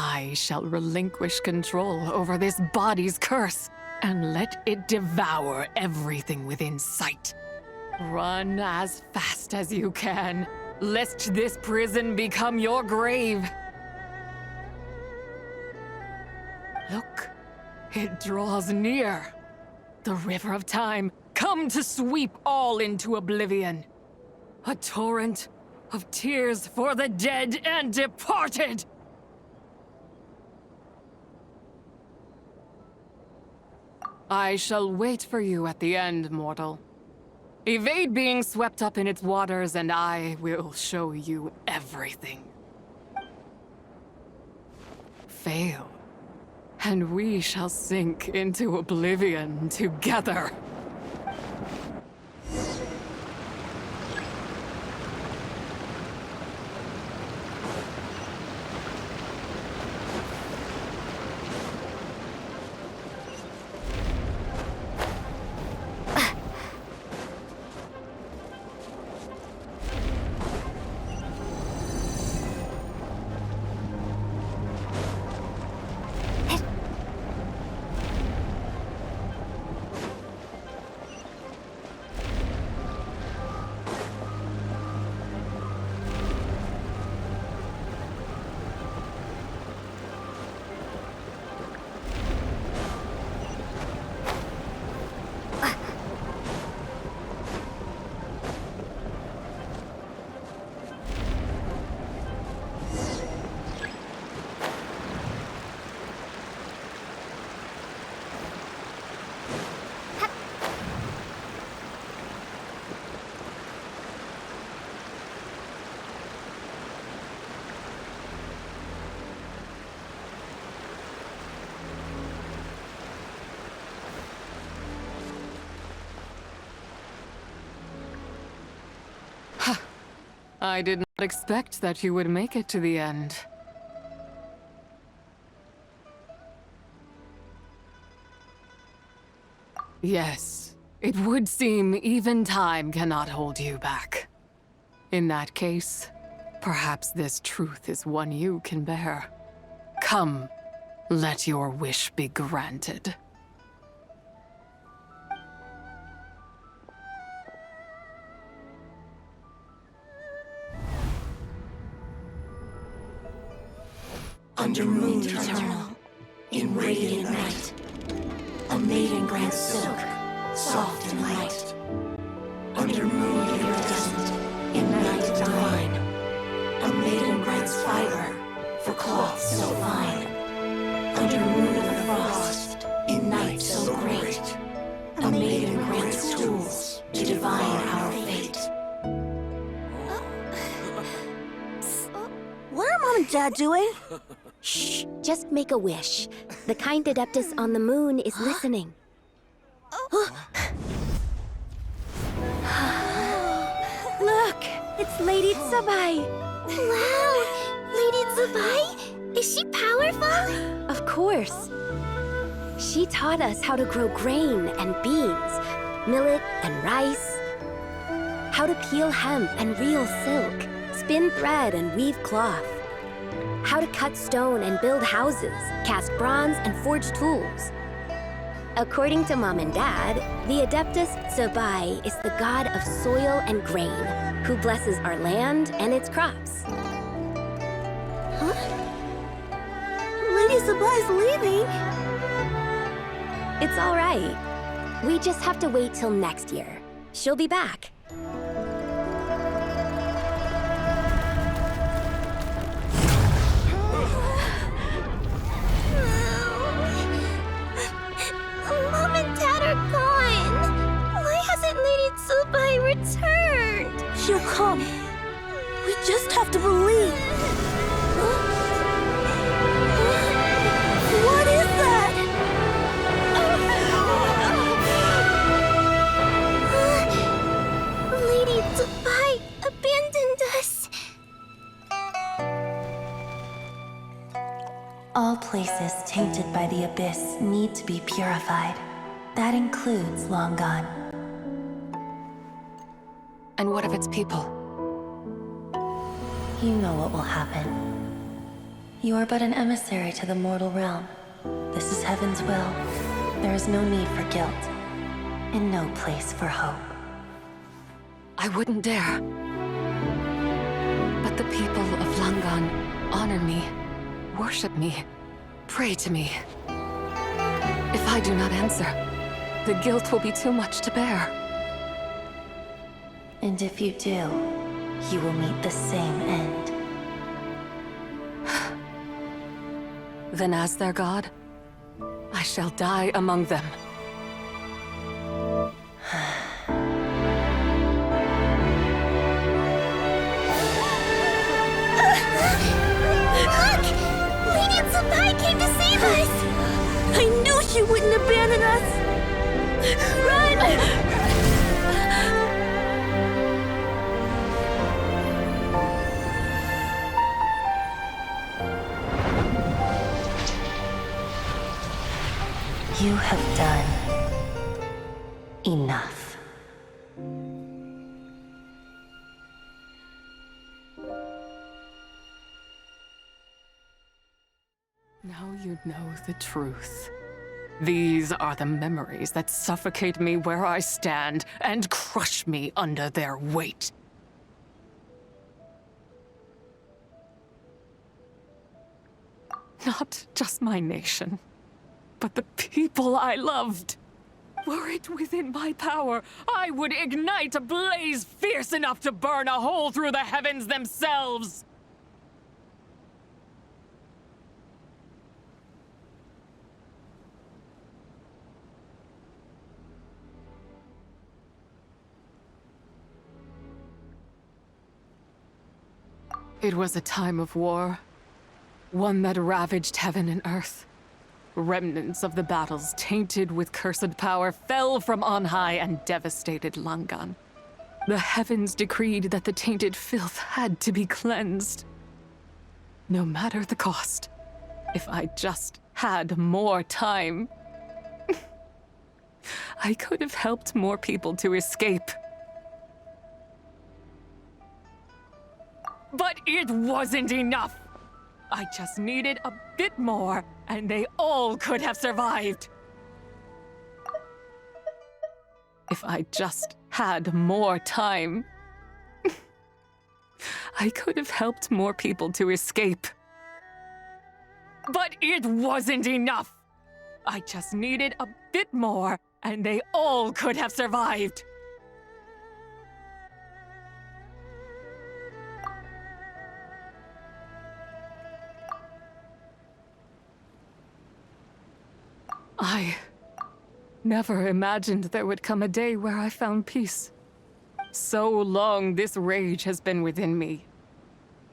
I shall relinquish control over this body's curse and let it devour everything within sight. Run as fast as you can, lest this prison become your grave. Look, it draws near. The river of time, come to sweep all into oblivion. A torrent of tears for the dead and departed. I shall wait for you at the end, mortal. Evade being swept up in its waters, and I will show you everything. Fail, and we shall sink into oblivion together. I did not expect that you would make it to the end. Yes, it would seem even time cannot hold you back. In that case, perhaps this truth is one you can bear. Come, let your wish be granted. Under moon eternal, in radiant night, a maiden grants silk, soft and light. Under moon iridescent, in night divine, a maiden grants fiber for cloth so fine. Under moon of frost, in night so great, a maiden grants tools to divine our fate. What are Mom and Dad doing? Shh, just make a wish. The kind Adeptus on the moon is listening. Look, it's Lady Tsubai. Wow! Lady Tsubai? Is she powerful? Of course. She taught us how to grow grain and beans, millet and rice, how to peel hemp and reel silk, spin thread and weave cloth, how to cut stone and build houses, cast bronze and forge tools. According to Mom and Dad, the Adeptus Tsubai is the god of soil and grain, who blesses our land and its crops. Huh? Lady Tsubai's leaving. It's all right. We just have to wait till next year. She'll be back. Mom and Dad are gone. Why hasn't Lady Tsubai returned? She'll come. We just have to believe. What is that? Lady Tsubai abandoned us. All places tainted by the abyss need to be purified. That includes Long Gone. And what of its people? You know what will happen. You are but an emissary to the mortal realm. This is heaven's will. There is no need for guilt, and no place for hope. I wouldn't dare. But the people of Langan honor me, worship me, pray to me. If I do not answer, the guilt will be too much to bear. And if you do, you will meet the same end. Then as their god, I shall die among them. Look! Lady Tsubai came to save us! I knew she wouldn't abandon us! Run! You have done enough. Now you know the truth. These are the memories that suffocate me where I stand and crush me under their weight. Not just my nation, but the people I loved. Were it within my power, I would ignite a blaze fierce enough to burn a hole through the heavens themselves. It was a time of war, one that ravaged heaven and earth. Remnants of the battles tainted with cursed power fell from on high and devastated Langan. The heavens decreed that the tainted filth had to be cleansed. No matter the cost, if I just had more time, I could have helped more people to escape. But it wasn't enough! I just needed a bit more, and they all could have survived. If I just had more time, I could have helped more people to escape. But it wasn't enough! I just needed a bit more, and they all could have survived. I never imagined there would come a day where I found peace. So long this rage has been within me.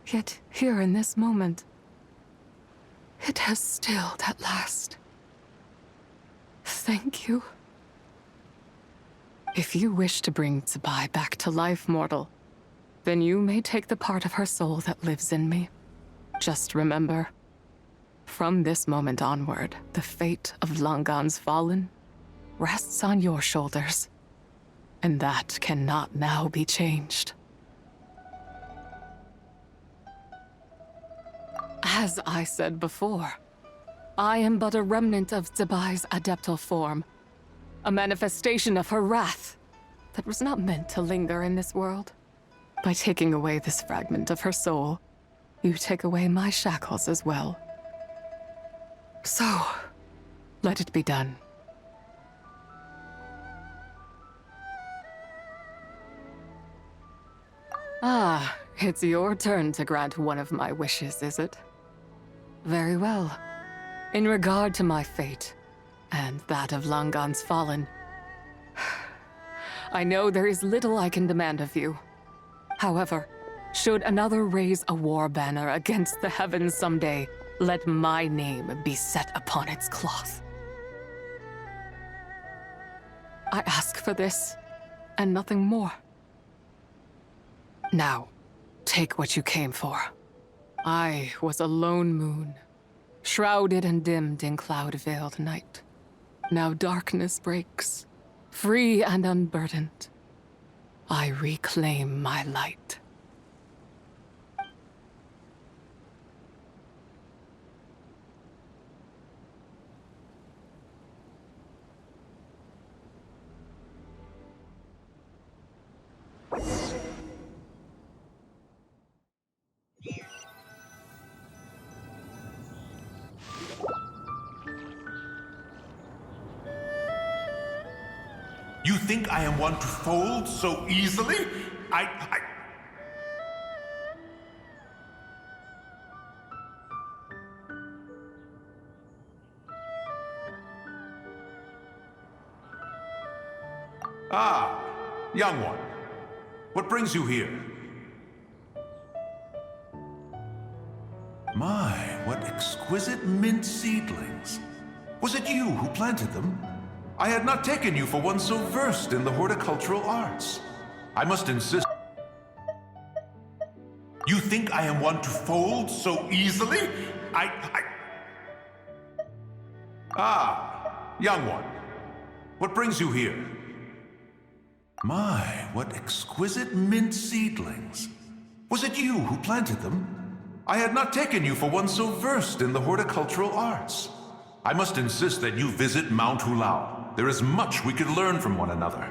Yet here in this moment, it has stilled at last. Thank you. If you wish to bring Tsubai back to life, mortal, then you may take the part of her soul that lives in me. Just remember, from this moment onward, the fate of Langan's fallen rests on your shoulders, and that cannot now be changed. As I said before, I am but a remnant of Tsubai's adeptal form, a manifestation of her wrath that was not meant to linger in this world. By taking away this fragment of her soul, you take away my shackles as well. So, let it be done. Ah, it's your turn to grant one of my wishes, is it? Very well. In regard to my fate, and that of Langan's fallen, I know there is little I can demand of you. However, should another raise a war banner against the heavens someday, let my name be set upon its cloth. I ask for this, and nothing more. Now, take what you came for. I was a lone moon, shrouded and dimmed in cloud-veiled night. Now darkness breaks, free and unburdened. I reclaim my light. You think I am one to fold so easily? Ah, young one. What brings you here? My, what exquisite mint seedlings. Was it you who planted them? I had not taken you for one so versed in the horticultural arts. I must insist. You think I am one to fold so easily? Ah, young one. What brings you here? My, what exquisite mint seedlings. Was it you who planted them? I had not taken you for one so versed in the horticultural arts. I must insist that you visit Mount Hulao. There is much we could learn from one another.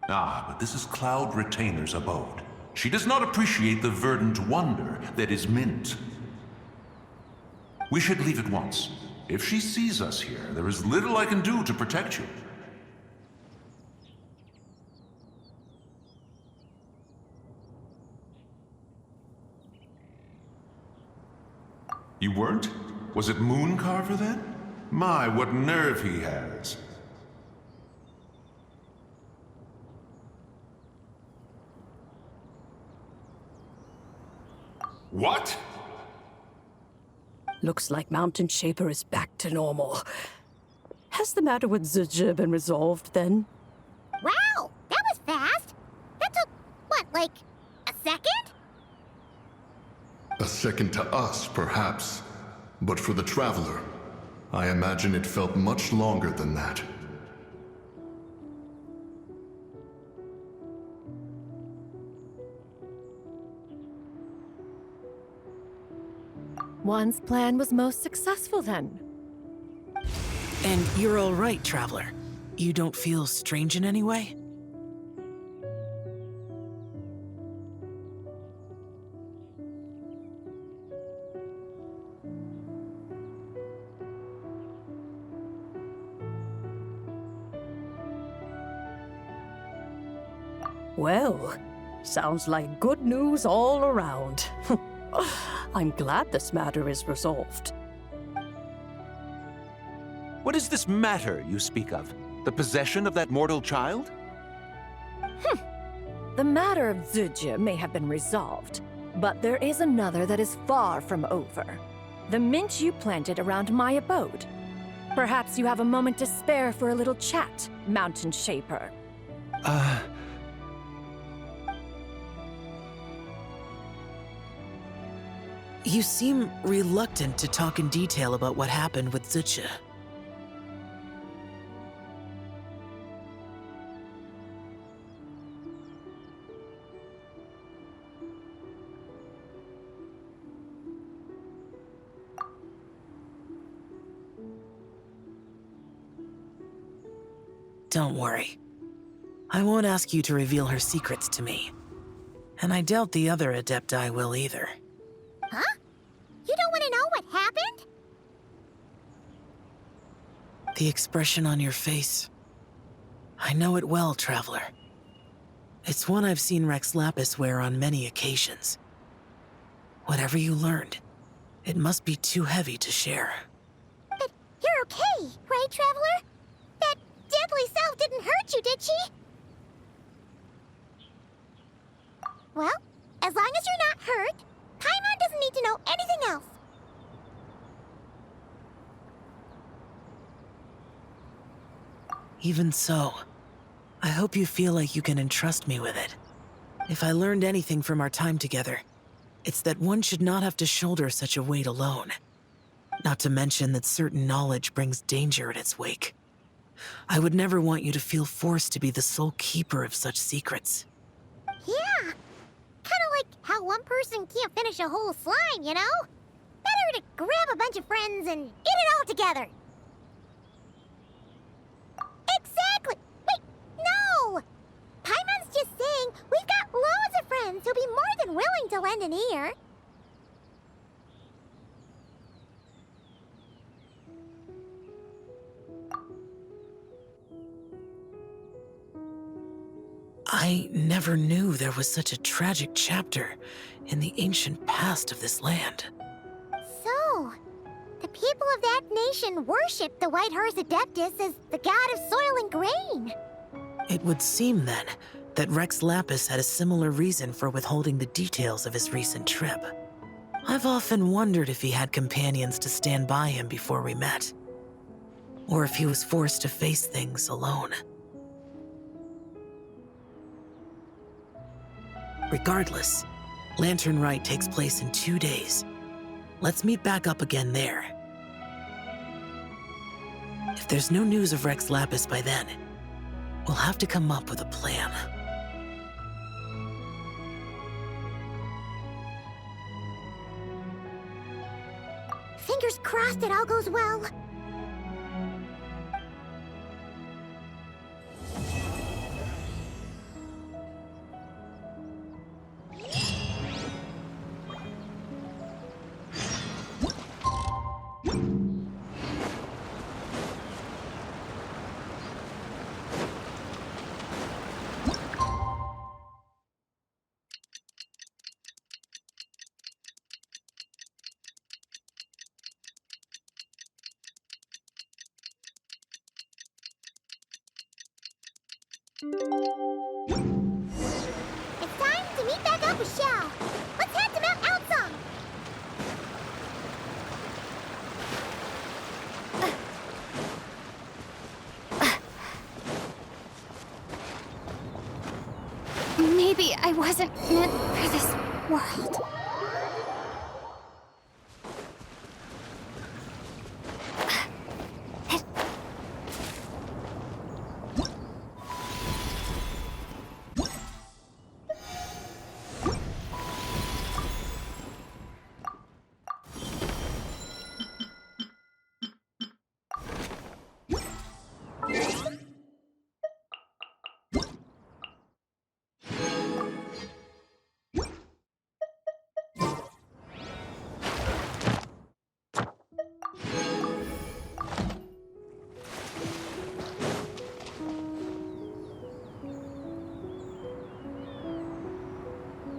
Ah, but this is Cloud Retainer's abode. She does not appreciate the verdant wonder that is mint. We should leave at once. If she sees us here, there is little I can do to protect you. You weren't? Was it Mooncarver then? My, what nerve he has. What? Looks like Mountain Shaper is back to normal. Has the matter with Zizha been resolved then? Wow, that was fast. That took, what, like, a second? A second to us, perhaps. But for the Traveler, I imagine it felt much longer than that. One's plan was most successful then. And you're all right, Traveler. You don't feel strange in any way? Well, sounds like good news all around. I'm glad this matter is resolved. What is this matter you speak of? The possession of that mortal child? The matter of Zizha may have been resolved, but there is another that is far from over. The mint you planted around my abode. Perhaps you have a moment to spare for a little chat, Mountain Shaper. You seem reluctant to talk in detail about what happened with Zizha. Don't worry. I won't ask you to reveal her secrets to me. And I doubt the other Adepti will either. Huh? You don't want to know what happened? The expression on your face. I know it well, Traveler. It's one I've seen Rex Lapis wear on many occasions. Whatever you learned, it must be too heavy to share. But you're okay, right, Traveler? That deadly self didn't hurt you, did she? Well, as long as you're not hurt, Paimon doesn't need to know anything else. Even so, I hope you feel like you can entrust me with it. If I learned anything from our time together, it's that one should not have to shoulder such a weight alone. Not to mention that certain knowledge brings danger in its wake. I would never want you to feel forced to be the sole keeper of such secrets. Yeah, kind of like how one person can't finish a whole slime, you know? Better to grab a bunch of friends and eat it all together. Exactly! Wait, no! Paimon's just saying we've got loads of friends who'll be more than willing to lend an ear. I never knew there was such a tragic chapter in the ancient past of this land. So, the people of that nation worship the White Horse Adeptus as the god of soil and grain. It would seem then that Rex Lapis had a similar reason for withholding the details of his recent trip. I've often wondered if he had companions to stand by him before we met, or if he was forced to face things alone. Regardless, Lantern Rite takes place in 2 days. Let's meet back up again there. If there's no news of Rex Lapis by then, we'll have to come up with a plan. Fingers crossed it all goes well. It's time to meet back up with Xiao. Let's head to Mount Outsong. Maybe I wasn't meant for this world.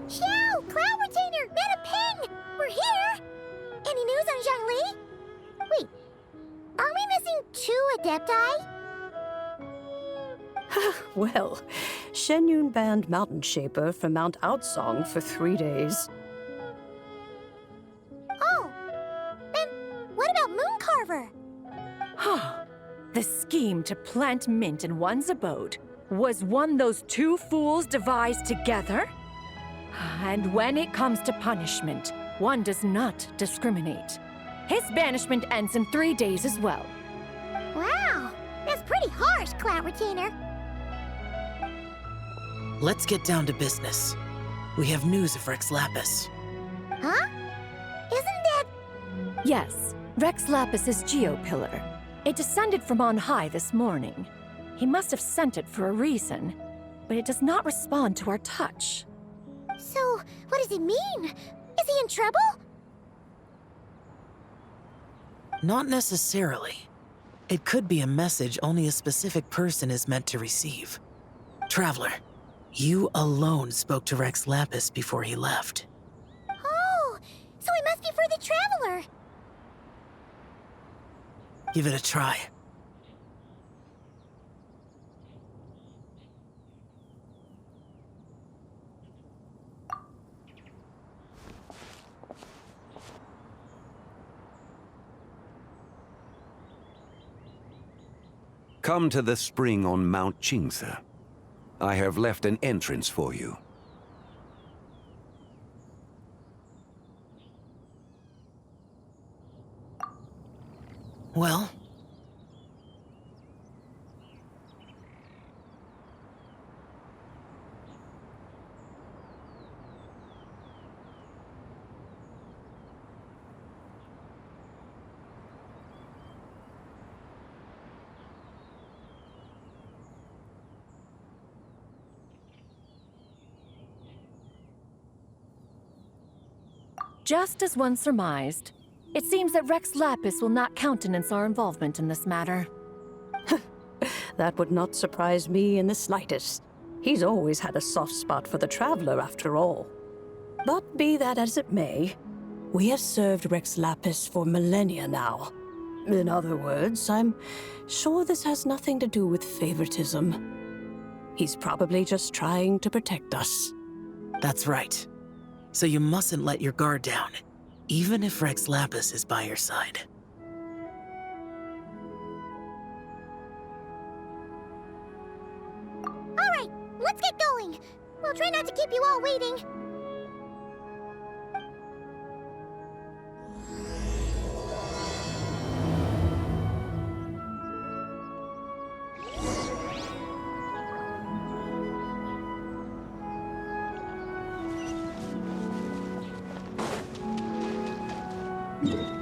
Xiao! Cloud Retainer! Meta Ping! We're here! Any news on Zhongli? Wait, are we missing 2 Adepti? Well, Shenyun banned Mountain Shaper from Mount Outsong for 3 days. Oh, then what about Mooncarver? The scheme to plant mint in one's abode was one those 2 fools devised together? And when it comes to punishment, one does not discriminate. His banishment ends in 3 days as well. Wow, that's pretty harsh, Cloud Retainer. Let's get down to business. We have news of Rex Lapis. Huh? Isn't that... Yes, Rex Lapis's Geopillar. It descended from on high this morning. He must have sent it for a reason, but it does not respond to our touch. So, what does it mean? Is he in trouble? Not necessarily. It could be a message only a specific person is meant to receive. Traveler, you alone spoke to Rex Lapis before he left. Oh, so it must be for the Traveler. Give it a try. Come to the spring on Mount Qingze. I have left an entrance for you. Well? Just as one surmised, it seems that Rex Lapis will not countenance our involvement in this matter. That would not surprise me in the slightest. He's always had a soft spot for the Traveler, after all. But be that as it may, we have served Rex Lapis for millennia now. In other words, I'm sure this has nothing to do with favoritism. He's probably just trying to protect us. That's right. So you mustn't let your guard down, even if Rex Lapis is by your side. All right, let's get going. We'll try not to keep you all waiting. Yeah.